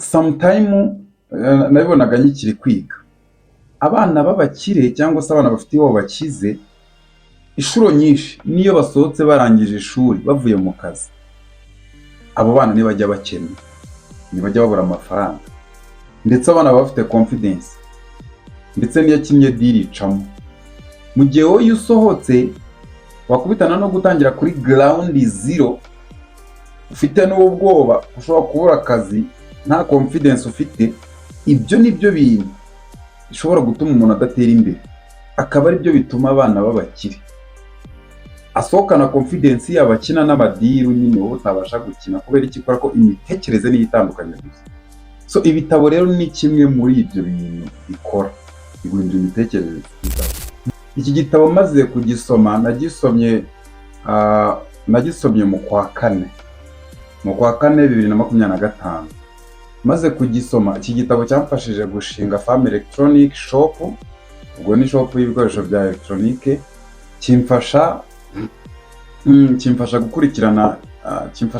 sometime nabibonaga nkikiri kwiga abana b'abakire cyangwa se abana bafite iwabo bakize inshuro nyinshi niyo basohotse barangije ishuri bavuye mu kazi abo bana ntibajya bakena, ntibajya babura amafaranga ndetse abana baba bafite confidence ndetse n'iyo kimwe deal icamo. Mu gihe wowe iyo usohotse wakubitana no gutangira kuri ground zero ufite n'ubwoba ushobora kubura akazi nta confidence ufite, ibyo nibyo bintu bishobora gutuma umuntu adatera imbere, akaba ari byo bituma abana b'abakire asohokana confidence y'abakina n'amadiru nyine wowe utabasha gukina kubera iki kubera ko imitekerereze niyo itandukanye gusa. So ibitabo rero ni kimwe muri ibyo bintu bikora biguhindura imitekerereze. Iki gitabo maze kugisoma nagisomye mu kwa kane 2025. Maze kugisoma iki gitabo cyamfashije gushinga Farm Electronic Shop, ubwo ni shop y'ibikoresho bya electronique, kimfasha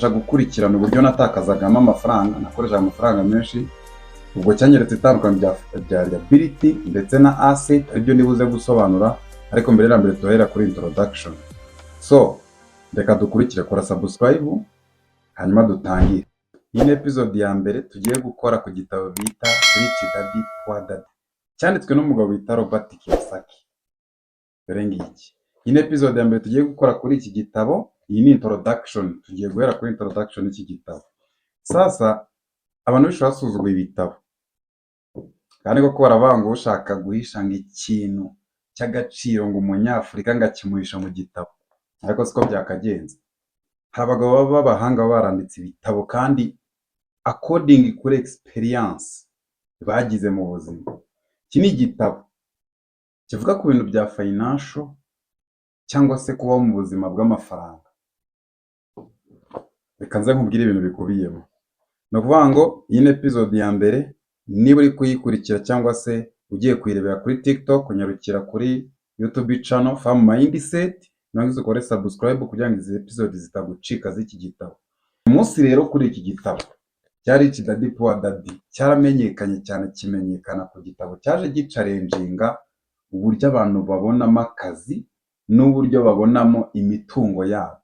gukurikirana uburyo natakazagamo amafaranga, nakoresha amafaranga menshi, ubwo cyanyeretse itandukanye rya liability ndetse na asset, aribyo nibuze gusobanura, ariko mbere na mbere tuhera kuri introduction. So reka dukurikire, kora subscribe hanyuma dutangire. Iyi ni episode ya mbere tugiye gukora ku gitabo bita Rich Dad Poor Dad, cyanditswe n'umugabo bita Robert Kiyosaki. Dore ngiki, iyi ni episode ya mbere tugiye gukora kuri iki gitabo. Iyi ni introduction, tugiye guhera kuri introduction y'iki gitabo. Sasa abantu benshi basuzuguye ibitabo kandi koko baravuga ngo ushaka guhisha ngo ikintu cy'agaciro ngo umunyafurika ngakimuhisha mu gitabo, ariko siko byakagenze. Hari abagabo b'abahanga baranditse ibitabo kandi according kuri experience bagize mu buzima. Iki ni igitabo kivuga ku bintu bya financial cyangwa se kubaho mu buzima bw'amafaranga. Reka nze nkubwire ibintu bikubiyemo. Ni ukuvuga ngo iyi ni episode ya mbere, niba uri kuyikurikira cyangwa se ugiye kuyirebera kuri TikTok, unyarukira kuri YouTube channel Farm Mindset, nangize ukore subscribe kugira ngo izi episode zitagucika z'iki gitabo. Uyu munsi rero kuri iki gitabo cyari Rich Dad Poor Dad cyaramenyekanye cyane, kimenyekana ku gitabo cyaje gicalenjinga uburyo abantu babonamo akazi n'uburyo babonamo imitungo yabo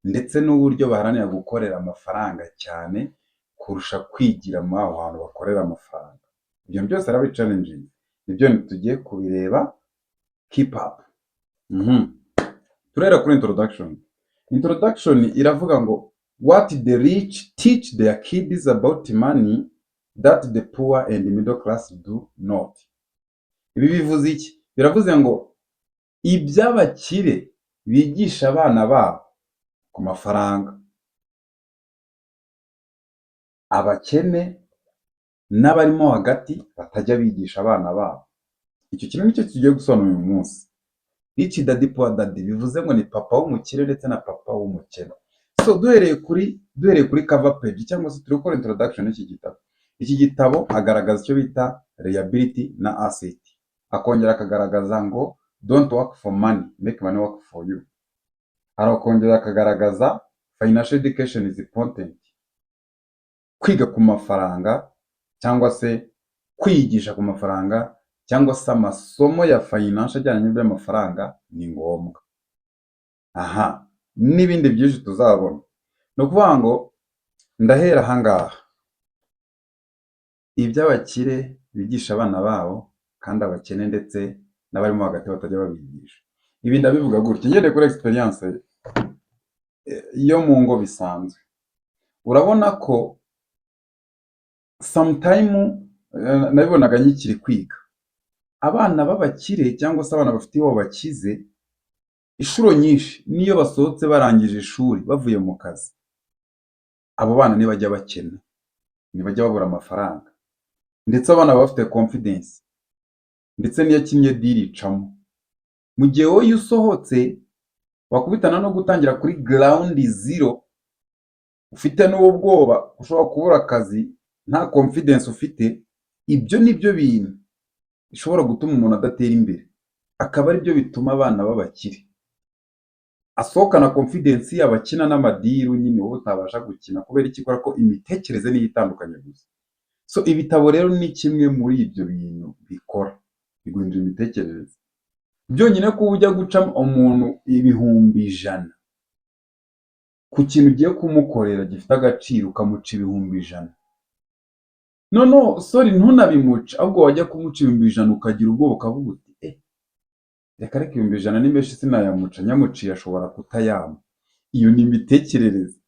ndetse n'uburyo baharanira gukorera amafaranga cyane kurusha kwigira mu aho hantu bakorera amafaranga. Ibyo byose arabi challenging, nibyo tugiye kubireba. Keep up. Turera kuri introduction. Introduction iravuga ngo what the rich teach their kids about money that the poor and middle class do not. Ibi bivuze iki? Biravuze ngo iby'abakire bigisha abana babo ku mafaranga, abakene n'abarimo hagati batajya bigisha abana babo. Icyo kintu nicyo tugiye gusobanura uyu munsi. Rich Dad Poor Dad bivuze ngo ni papa w'umukire ndetse na papa w'umukene. So duhereye kuri cover page cyangwa se turi gukora introduction y'iki gitabo. Iki gitabo agaragaza icyo bita liability na asset, akongera akagaragaza ngo don't work for money, make money work for you. Arakongera akagaragaza financial education is important, kwiga ku mafaranga cyangwa se kwigisha ku mafaranga cyangwa se amasomo ya financial ajyanye n'amafaranga ni ngombwa. N'ibindi byinshi tuzabona. No kuvuga ngo ndahera ahangaha, iby'abakire bigisha abana babo kandi abakene ndetse n'abarimo hagati batajya babigisha. Ibi ndabivuga gutya ngendeye kuri experience yo mu ngo bisanzwe. Urabona ko sometime nabibonaga nkikiri kwiga abana b'abakire cyangwa se abana bafite iwabo bakize inshuro nyinshi niyo basohotse barangije ishuri bavuye mu kazi abo bana ntibajya bakena, ntibajya babura amafaranga ndetse abana baba bafite confidence ndetse n'iyo kimwe deal icamo. Mu gihe wowe iyo usohotse wakubitana no gutangira kuri ground zero ufite n'ubwoba ushobora kubura akazi nta confidence ufite, ibyo nibyo bintu bishobora gutuma umuntu adatera imbere, akaba ari byo bituma abana b'abakire asohokana confidence y'abakina n'amadiru nyine wowe utabasha gukina kubera iki kubera ko imitekerereze niyo itandukanye gusa. So ibitabo rero ni kimwe muri ibyo bintu bikora, biguhindura imitekerereze. Byonyine ko ujya guca umuntu ibihumbi 100 ku kintu ugiye kumukorera gifite agaciro, ukamuca ibihumbi 100. No, sorry, ntunabimuca, ahubwo wajya kumuca ibihumbi 100 ukagira ubwoba ukavuga uti reka ibihumbi 100 ni menshi sinayamuca, nyamuciye ashobora kutayama. Iyo ni imitekerereze,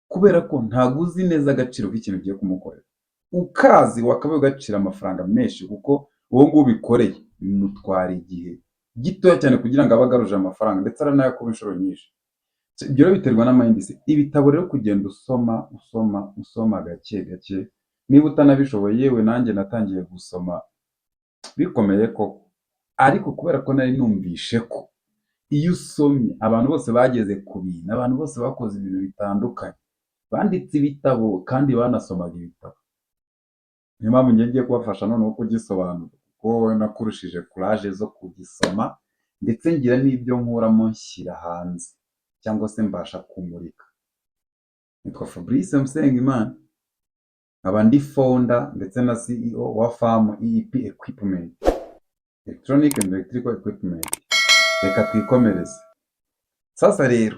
kubera ko ntabwo uzi neza agaciro k'ikintu ugiye kumukorera. Ukazi wakabaye ugacira amafaranga menshi, kuko uwo nguwo ubikoreye bimutwara igihe gitoya cyane kugira ngo abe agaruje amafaranga, ndetse aranayakuba inshuro nyinshi. Ibyo rero biterwa na mindset. Ibitabo rero kugenda usoma gake gake, niba utanabishoboye, yewe nanjye natangiye gusoma bikomeye koko, ariko kubera ko nari numvishe ko iyo usomye abantu bose bageze ku bintu, abantu bose bakoze ibintu bitandukanye, banditse ibitabo kandi banasomaga ibitabo. Niyo mpamvu ngiye kubafasha noneho kugisobanura, kuko wowe nakurushije courage zo kugisoma, ndetse ngira n'ibyo nkuramo nshyira hanze cyangwa se mbasha kumurika. Nitwa Fabrice Musengimana, nkaba ndi founder ndetse na CEO wa Farm EEP Equipment, Electronic and Electrical Equipment. Reka twikomereze. Sasa rero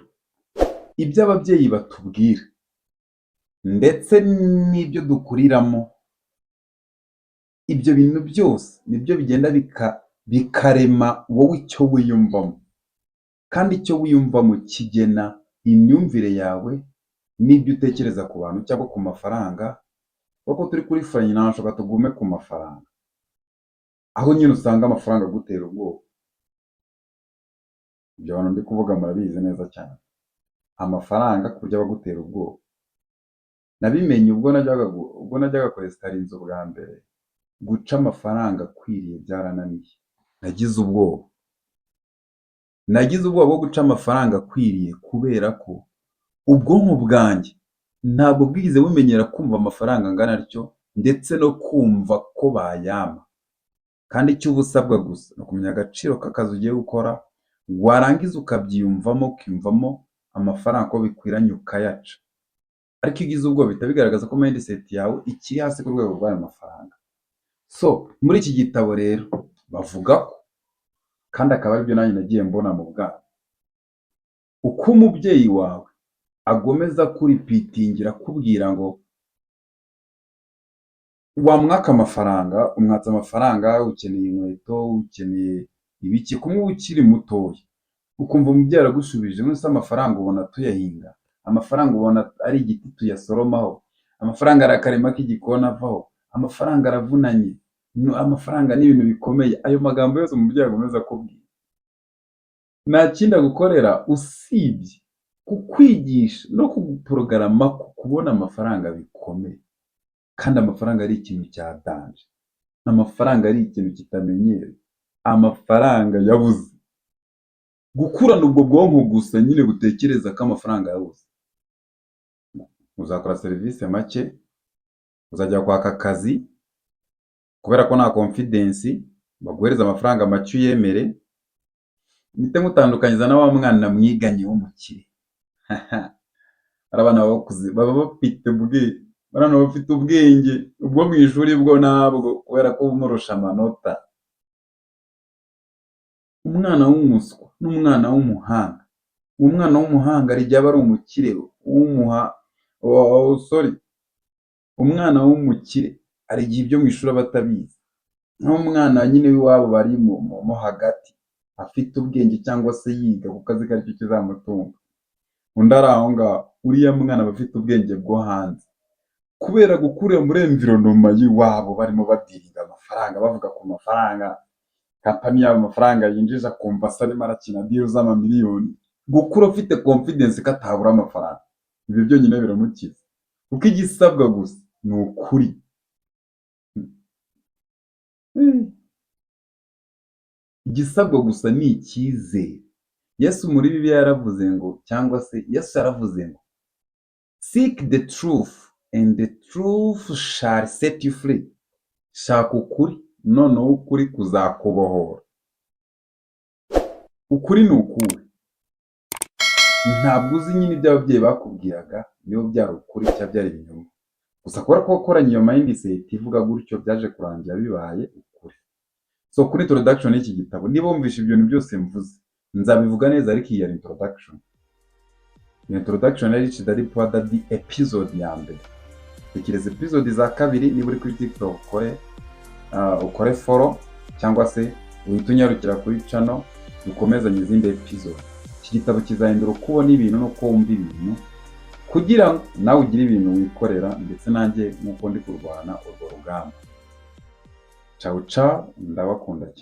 ibyo ababyeyi batubwira ndetse n'ibyo dukuriramo, ibyo bintu byose nibyo bigenda bikarema wowe icyo wiyumvamo, kandi icyo wiyumvamo kigena imyumvire yawe n'ibyo utekereza ku bantu cyangwa ku mafaranga. Kuko turi kuri financial, batugume ku mafaranga, aho nyine usanga amafaranga agutera ubwoba. Ibyo abantu ndi kuvuga murabizi neza cyane, amafaranga kurya bagutera ubwoba. Nabimenye ubwo najyaga kwesitara inzu bwa mbere, guca amafaranga akwiriye byarananiye. Nagize ubwoba bwo guca amafaranga akwiriye, kubera ko ubwonko bwanjye ntabwo bwigize bumenyera kumva amafaranga angana atyo, ndetse no kumva ko bayama. Kandi icyo uba usabwa gusa ni ukumenya agaciro k'akazi ugiye gukora, warangiza ukabyiyumvamo, ukiyumvamo amafaranga ko bikwiranye ukayaca. Ariko iyo ugize ubwoba bihita bigaragaza ko mindset yawe ikiri hasi ku rwego rw'ayo mafaranga. So muri iki gitabo rero bavuga ko, kandi akaba aribyo nanjye nagiye mbona mu bwana, uko umubyeyi wawe agomeza kuripitingira akubwira ngo wamwaka amafaranga, umwatsa amafaranga, ukeneye inkweto, ukeneye ibiki, kumwe ukiri mutoya, ukumva umubyeyi aragushubije, none se amafaranga ubona tuyahinga? Amafaranga ubona ari igiti tuyasoromaho? Amafaranga ari akarima k'igikoni avaho? Amafaranga aravunanye, amafaranga ni ibintu bikomeye. Ayo magambo yose umubyeyi agomeza akubwira, nta kindi agukorera usibye kukwigisha no kuguprogarama kubona amafaranga bikomeye. Kandi amafaranga ari ikintu cya danje, amafaranga ari ikintu kitamenyerewe, amafaranga yabuze. Gukurana ubwo bwonko gusa nyine butekereza ko amafaranga yabuze, uzakora serivisi make, uzajya kwaka akazi kubera ko nta confidence, baguhereza amafaranga make uyemere, mpite mutandukanyiza na wa mwana mwiganye w'umukire. Abana bakuze baba bafite ubwenge, barano bafite ubwenge ubwo mu ishuri bwo nabwo, kubera ko umurusha amanota. Umwana w'umuswa n'umwana w'umuhanga, umwana w'umuhanga ari aba ari umukire, umwana w'umukire ari igihe ibyo mu ishuri aba atabizi. N'umwana nyine w'iwabo bari mo hagati, afite ubwenge cyangwa se yiga ku kazi ko aricyo kizamutunga, undi ari aho ngaho. Uriya mwana aba afite ubwenge bwo hanze, kubera gukurira muri environnement y'iwabo, barimo badiringa amafaranga, bavuga ku mafaranga, kampani yabo amafaranga yinjiza, kumva se arimo arakina deal z'amamiliyoni. Gukura ufite confidence ko atabura amafaranga, ibyo byonyine biramukiza, kuko igisabwa gusa ni ukuri. Igisabwa gusa ni icyizere. Yesu muri Bibiliya yaravuze ngo, cyangwa se Yesu yaravuze ngo, seek the truth and the truth shall set you free. Shaka ukuri, noneho ukuri kuzakubohora. Ukuri ni ukuri. Ntabwo uzi nyine ibyo ababyeyi bakubwiraga niba byari ukuri cyangwa byari ibinyoma. gusa kubera ko wakoranye iyo mindset ivuga gutyo byaje kurangira bibaye ukuri. So kuri introduction y'iki gitabo, niba wumvishe ibintu byose mvuze nzabivuga neza, ariko iyi yari introduction. Iyo introduction yari Rich Daddy Poor Daddy episode ya mbere. Tekereza episode za kabiri, niba uri kuri TikTok ukore follow, cyangwa se uhita unyarukira kuri channel dukomezanye izindi episode. Iki gitabo kizahindura uko ubona ibintu no wumva ibintu, kugira ngo nawe ugire ibintu wikorera, ndetse nanjye nk'uko ndi kurwana urwo rugamba. Ciao ciao, ndabakunda cyane.